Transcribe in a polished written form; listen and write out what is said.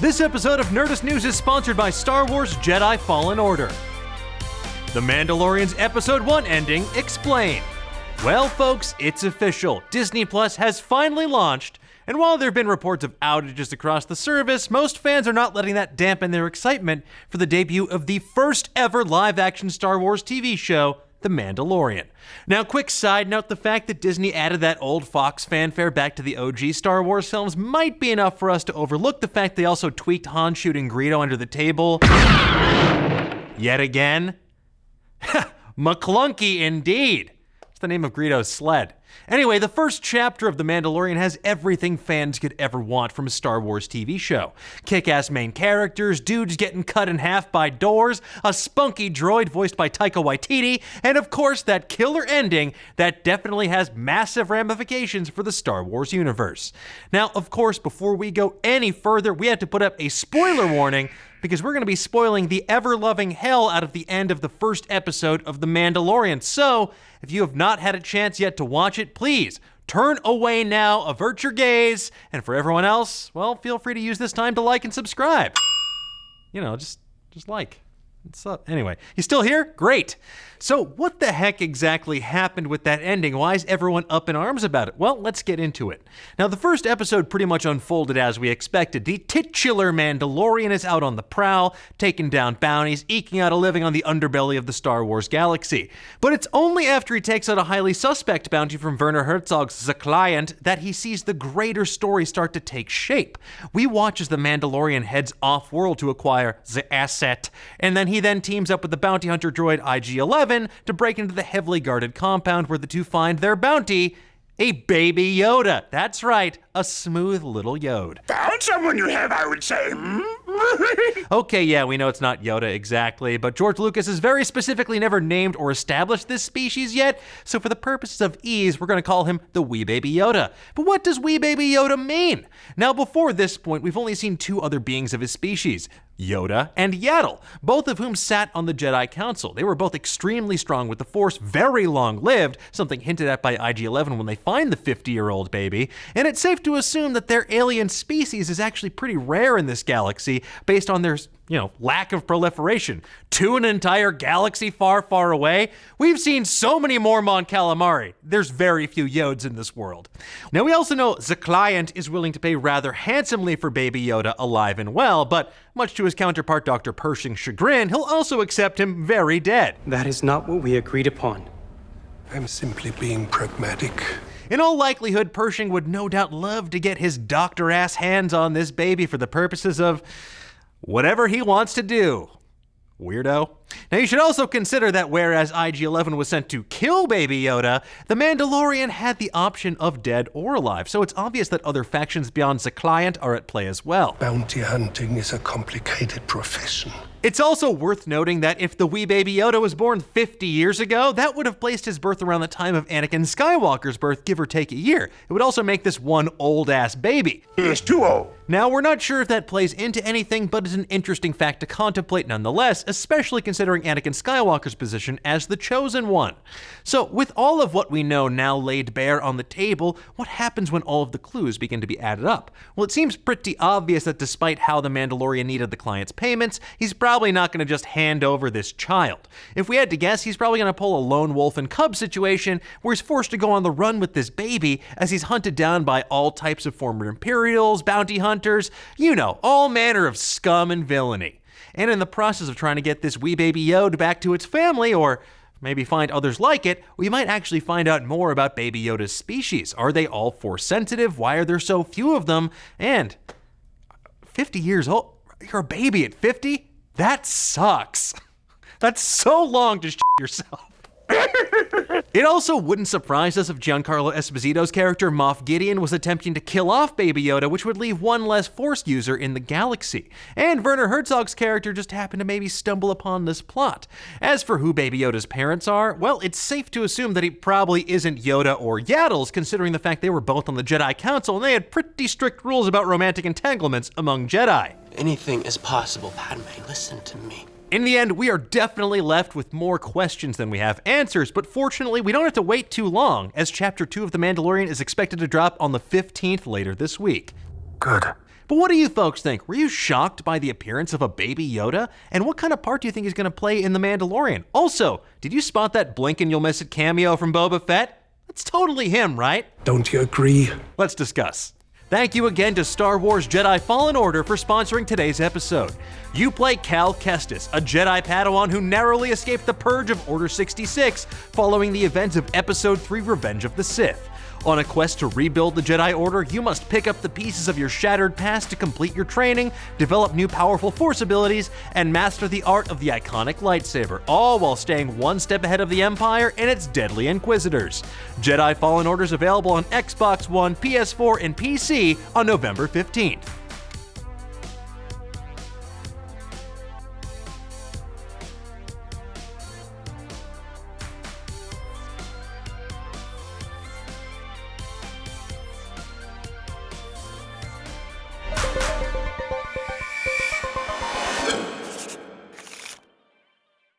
This episode of Nerdist News is sponsored by Star Wars Jedi Fallen Order. The Mandalorian's Episode 1 ending explained. Well, folks, it's official. Disney Plus has finally launched, and while there have been reports of outages across the service, most fans are not letting that dampen their excitement for the debut of the first ever live-action Star Wars TV show, The Mandalorian. Now, quick side note, the fact that Disney added that old Fox fanfare back to the OG Star Wars films might be enough for us to overlook the fact they also tweaked Han shooting Greedo under the table yet again. McClunky indeed. It's the name of Greedo's sled. Anyway, the first chapter of The Mandalorian has everything fans could ever want from a Star Wars TV show. Kick-ass main characters, dudes getting cut in half by doors, a spunky droid voiced by Taika Waititi, and of course that killer ending that definitely has massive ramifications for the Star Wars universe. Now, of course, before we go any further, we have to put up a spoiler warning because we're going to be spoiling the ever-loving hell out of the end of the first episode of The Mandalorian. So, if you have not had a chance yet to watch it, please turn away now, avert your gaze, and for everyone else, well, feel free to use this time to like and subscribe. You know, just like. What's up? Anyway, you still here? Great. So what the heck exactly happened with that ending? Why is everyone up in arms about it? Well, let's get into it. Now, the first episode pretty much unfolded as we expected. The titular Mandalorian is out on the prowl, taking down bounties, eking out a living on the underbelly of the Star Wars galaxy. But it's only after he takes out a highly suspect bounty from Werner Herzog's The Client that he sees the greater story start to take shape. We watch as the Mandalorian heads off-world to acquire the asset, and then he teams up with the bounty hunter droid IG-11 to break into the heavily guarded compound where the two find their bounty, a baby Yoda. That's right, a smooth little Yode. Found someone you have, I would say. Okay, yeah, we know it's not Yoda exactly, but George Lucas has very specifically never named or established this species yet, so for the purposes of ease, we're going to call him the Wee Baby Yoda. But what does Wee Baby Yoda mean? Now, before this point, we've only seen two other beings of his species, Yoda and Yaddle, both of whom sat on the Jedi Council. They were both extremely strong with the Force, very long-lived, something hinted at by IG-11 when they find the 50-year-old baby, and it's safe to assume that their alien species is actually pretty rare in this galaxy based on their, lack of proliferation. To an entire galaxy far, far away, we've seen so many more Mon Calamari. There's very few Yodes in this world. Now, we also know the Client is willing to pay rather handsomely for Baby Yoda alive and well, but much to his counterpart Dr. Pershing's chagrin, he'll also accept him very dead. That is not what we agreed upon. I'm simply being pragmatic. In all likelihood, Pershing would no doubt love to get his doctor-ass hands on this baby for the purposes of whatever he wants to do. Weirdo. Now, you should also consider that whereas IG-11 was sent to kill Baby Yoda, the Mandalorian had the option of dead or alive, so it's obvious that other factions beyond the Client are at play as well. Bounty hunting is a complicated profession. It's also worth noting that if the wee Baby Yoda was born 50 years ago, that would have placed his birth around the time of Anakin Skywalker's birth, give or take a year. It would also make this one old-ass baby. He's too old. Now, we're not sure if that plays into anything, but it's an interesting fact to contemplate nonetheless, especially considering Anakin Skywalker's position as the Chosen One. So, with all of what we know now laid bare on the table, what happens when all of the clues begin to be added up? Well, it seems pretty obvious that despite how the Mandalorian needed the Client's payments, he's probably not going to just hand over this child. If we had to guess, he's probably going to pull a lone wolf and cub situation where he's forced to go on the run with this baby as he's hunted down by all types of former Imperials, bounty hunters, all manner of scum and villainy. And in the process of trying to get this wee baby Yoda back to its family, or maybe find others like it, we might actually find out more about Baby Yoda's species. Are they all Force sensitive? Why are there so few of them? And 50 years old? You're a baby at 50? That sucks. That's so long to yourself. It also wouldn't surprise us if Giancarlo Esposito's character Moff Gideon was attempting to kill off Baby Yoda, which would leave one less Force user in the galaxy. And Werner Herzog's character just happened to maybe stumble upon this plot. As for who Baby Yoda's parents are, well, it's safe to assume that he probably isn't Yoda or Yaddle's, considering the fact they were both on the Jedi Council and they had pretty strict rules about romantic entanglements among Jedi. Anything is possible, Padme. Listen to me. In the end, we are definitely left with more questions than we have answers, but fortunately, we don't have to wait too long, as Chapter 2 of The Mandalorian is expected to drop on the 15th later this week. Good. But what do you folks think? Were you shocked by the appearance of a baby Yoda? And what kind of part do you think he's going to play in The Mandalorian? Also, did you spot that blink and you'll miss it cameo from Boba Fett? That's totally him, right? Don't you agree? Let's discuss. Thank you again to Star Wars Jedi Fallen Order for sponsoring today's episode. You play Cal Kestis, a Jedi Padawan who narrowly escaped the purge of Order 66 following the events of Episode 3 Revenge of the Sith. On a quest to rebuild the Jedi Order, you must pick up the pieces of your shattered past to complete your training, develop new powerful Force abilities, and master the art of the iconic lightsaber, all while staying one step ahead of the Empire and its deadly Inquisitors. Jedi Fallen Order is available on Xbox One, PS4, and PC on November 15th.